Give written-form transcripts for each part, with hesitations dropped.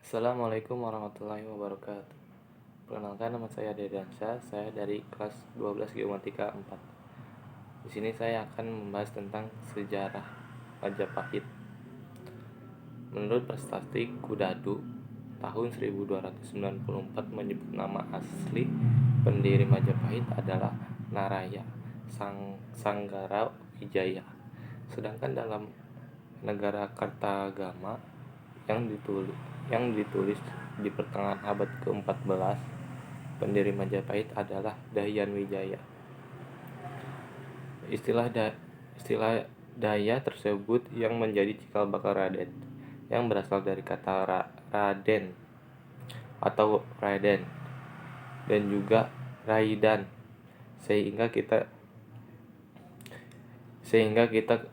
Assalamualaikum warahmatullahi wabarakatuh. Perkenalkan, nama saya Dedansyah, saya dari kelas 12 Geomatika 4. Di sini saya akan membahas tentang sejarah Majapahit. Menurut prasasti Kudadu, tahun 1294 menyebut nama asli pendiri Majapahit adalah Naraya Sanggara Wijaya. Sedangkan dalam negara Kartagama yang ditulis di pertengahan abad ke-14, pendiri Majapahit adalah Dahyan Wijaya. Istilah daya tersebut yang menjadi cikal bakal Raden, yang berasal dari kata Raden atau Raden dan juga Raidan, sehingga kita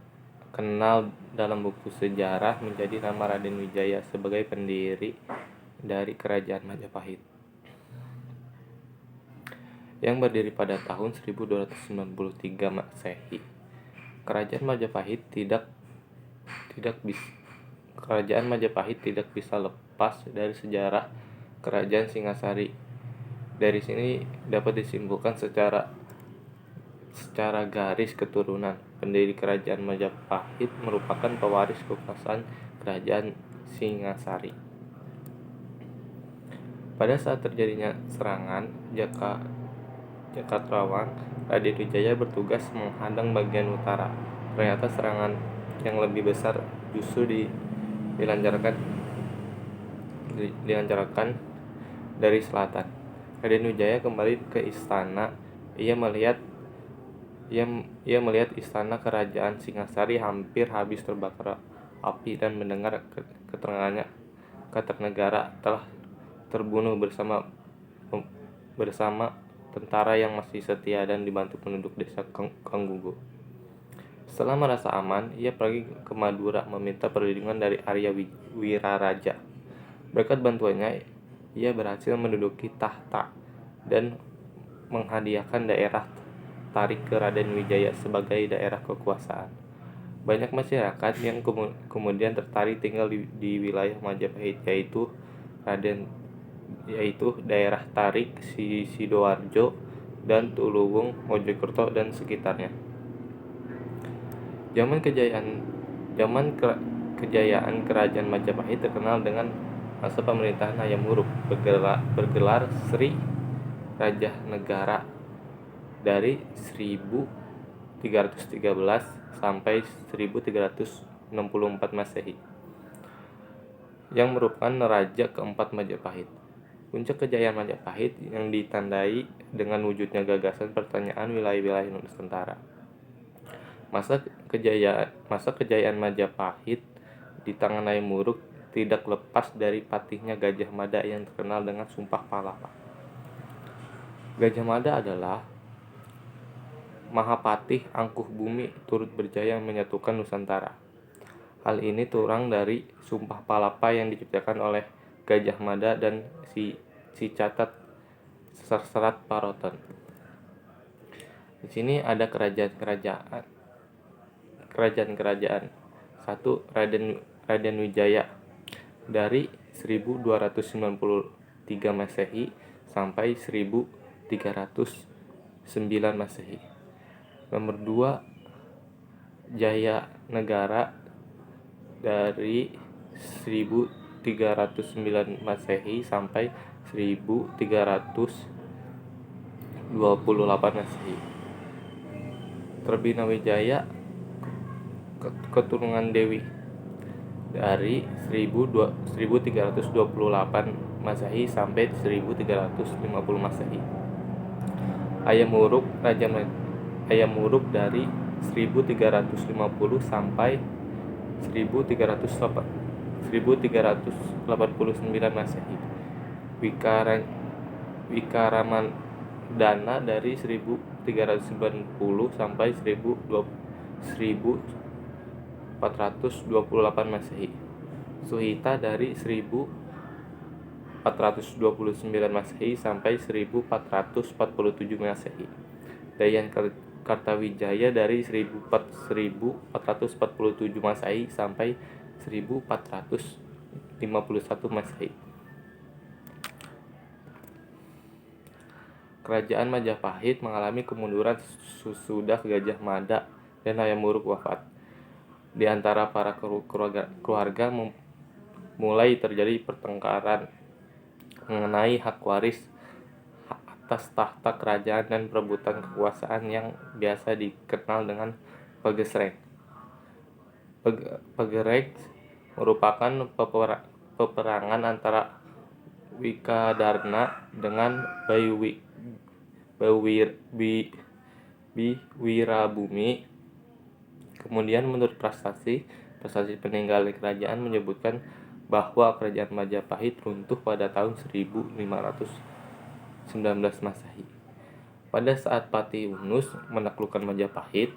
kenal dalam buku sejarah menjadi nama Raden Wijaya sebagai pendiri dari kerajaan Majapahit yang berdiri pada tahun 1293 Masehi. Kerajaan Majapahit tidak bisa lepas dari sejarah Kerajaan Singasari. Dari sini dapat disimpulkan secara garis keturunan, pendiri Kerajaan Majapahit merupakan pewaris kekuasaan Kerajaan Singasari. Pada saat terjadinya serangan Jakatwang, Raden Wijaya bertugas menghadang bagian utara. Ternyata serangan yang lebih besar justru dilancarkan dari selatan. Raden Wijaya kembali ke istana. Ia melihat istana kerajaan Singasari hampir habis terbakar api dan mendengar Kertanegara telah terbunuh bersama tentara yang masih setia dan dibantu penduduk desa Kanggugo. Setelah merasa aman, ia pergi ke Madura meminta perlindungan dari Arya Wiraraja. Berkat bantuannya, ia berhasil menduduki tahta dan menghadiahkan daerah Tarik ke Raden Wijaya sebagai daerah kekuasaan. Banyak masyarakat yang kemudian tertarik tinggal di wilayah Majapahit, yaitu daerah Tarik, Sidoarjo, dan Tuluwung, Mojokerto dan sekitarnya. Zaman kejayaan Kerajaan Majapahit terkenal dengan masa pemerintahan Hayam Wuruk, bergelar Sri Raja Negara dari 1313 sampai 1364 Masehi, yang merupakan raja keempat Majapahit. Puncak kejayaan Majapahit yang ditandai dengan wujudnya gagasan pertanyaan wilayah-wilayah Nusantara. Masa kejayaan Majapahit di tangan Hayam Wuruk tidak lepas dari patihnya Gajah Mada yang terkenal dengan Sumpah Palapa. Gajah Mada adalah Mahapatih Angkuh Bumi turut berjaya menyatukan Nusantara. Hal ini turang dari Sumpah Palapa yang diciptakan oleh Gajah Mada dan si Catat Serat Paroton. Di sini ada kerajaan. 1. Raden Wijaya dari 1293 Masehi sampai 1309 Masehi. Nomor 2, Jaya Negara dari 1309 Masehi sampai 1328 Masehi. Terbina Wijaya keturunan Dewi dari 1328 Masehi sampai 1350 Masehi. Hayam Wuruk dari 1350 sampai 1389 Masehi. Wikaramandana dari 1390 sampai 1428 Masehi. Suhita dari 1429 Masehi sampai 1447 Masehi. Dahyan Kartawijaya dari 1447 Masehi sampai 1400 Masehi. Kerajaan Majapahit mengalami kemunduran sesudah Gajah Mada dan Hayam Wuruk wafat. Di antara para keluarga mulai terjadi pertengkaran mengenai hak waris atas tahta kerajaan dan perebutan kekuasaan yang biasa dikenal dengan pegesreng. Pegereng merupakan peperangan antara Wikadarna dengan Wirabumi. Kemudian menurut prasasti peninggalan kerajaan menyebutkan bahwa kerajaan Majapahit runtuh pada tahun 1519 Masehi. Pada saat Pati Unus menaklukkan Majapahit,